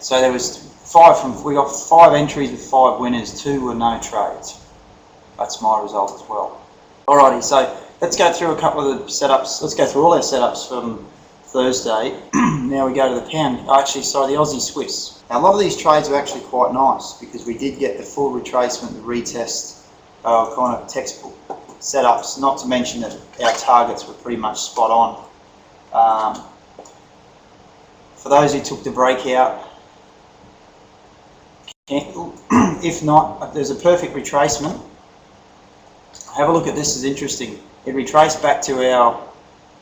So there was we got 5 entries with 5 winners, 2 were no trades. That's my result as well. Alrighty, so let's go through a couple of the setups. Let's go through all our setups from Thursday. Now we go to the pound, the Aussie Swiss. Now a lot of these trades were actually quite nice because we did get the full retracement, the retest, kind of textbook setups, not to mention that our targets were pretty much spot on. For those who took the breakout candle, if not, there's a perfect retracement. Have a look at this, is interesting. It retraced back to our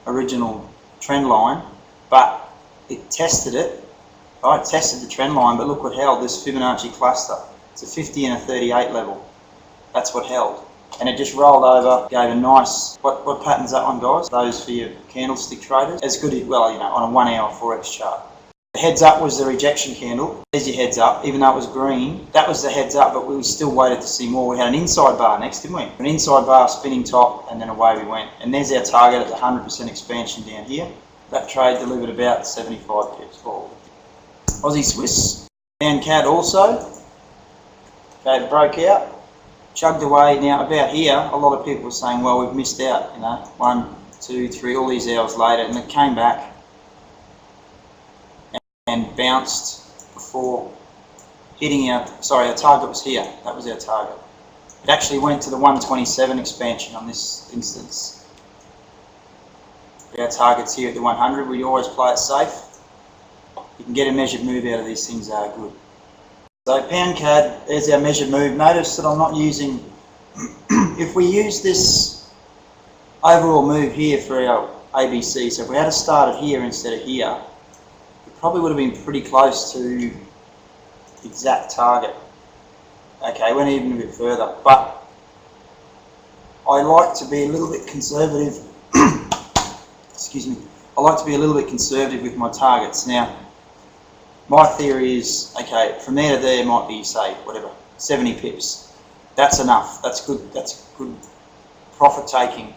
original trend line, but it tested it, right? Tested the trend line, but look what held, this Fibonacci cluster. It's a 50 and a 38 level. That's what held. And it just rolled over, gave a nice, what pattern's that one, guys? Those for your candlestick traders. As good as, well, you know, on a 1 hour Forex chart. The heads up was the rejection candle. There's your heads up, even though it was green. That was the heads up, but we still waited to see more. We had an inside bar next, didn't we? An inside bar, spinning top, and then away we went. And there's our target at the 100% expansion down here. That trade delivered about 75 pips forward. Aussie Swiss, and CAD also. Okay, broke out, chugged away. Now about here, a lot of people were saying, well, we've missed out, you know, 1, 2, 3, all these hours later, and it came back and bounced before hitting our target was here. That was our target. It actually went to the 127 expansion on this instance. Our target's here at the 100. We always play it safe. You can get a measured move out of these things, they are good. So pound CAD, there's our measured move. Notice that I'm not using, if we use this overall move here for our ABC, so if we had started here instead of here, probably would have been pretty close to the exact target. Okay, went even a bit further, but I like to be a little bit conservative. Excuse me. I like to be a little bit conservative with my targets. Now, my theory is, okay, from there to there might be, say, whatever, 70 pips. That's enough. That's good. That's good profit taking.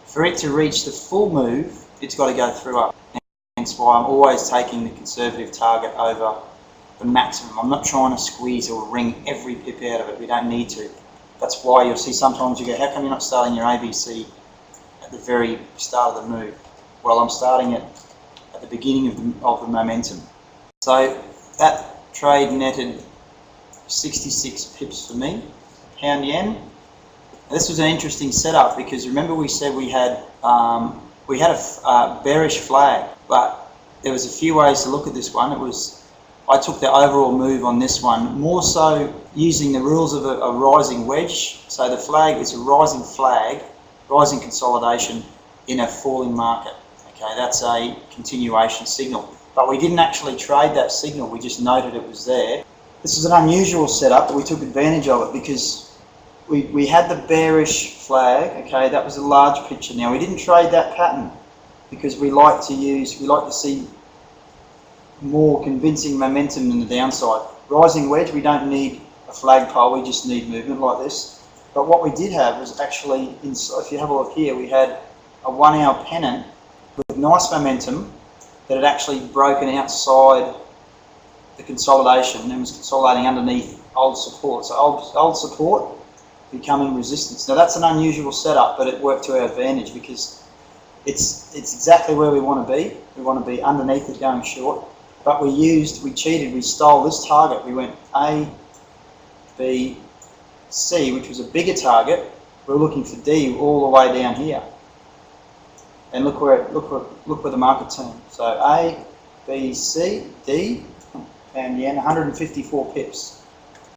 For it to reach the full move, it's got to go through up. That's why I'm always taking the conservative target over the maximum. I'm not trying to squeeze or wring every pip out of it. We don't need to. That's why you'll see sometimes you go, how come you're not starting your ABC at the very start of the move? Well, I'm starting it at the beginning of the momentum. So that trade netted 66 pips for me. Pound yen. Now, this was an interesting setup because remember we said we had a bearish flag, but there was a few ways to look at this one. I took the overall move on this one, more so using the rules of a rising wedge. So the flag is a rising flag, rising consolidation in a falling market. Okay, that's a continuation signal. But we didn't actually trade that signal, we just noted it was there. This is an unusual setup, but we took advantage of it because we had the bearish flag. Okay, that was a large picture. Now we didn't trade that pattern because we like to see more convincing momentum in the downside. Rising wedge, we don't need a flagpole, we just need movement like this. But what we did have was actually, if you have a look here, we had a 1 hour pennant with nice momentum that had actually broken outside the consolidation and was consolidating underneath old support. So old support becoming resistance. Now that's an unusual setup, but it worked to our advantage because it's exactly where we want to be. We want to be underneath it going short. But we cheated, we stole this target. We went A, B, C, which was a bigger target. We were looking for D all the way down here. And look where the market turned. So A, B, C, D, and yen, 154 pips.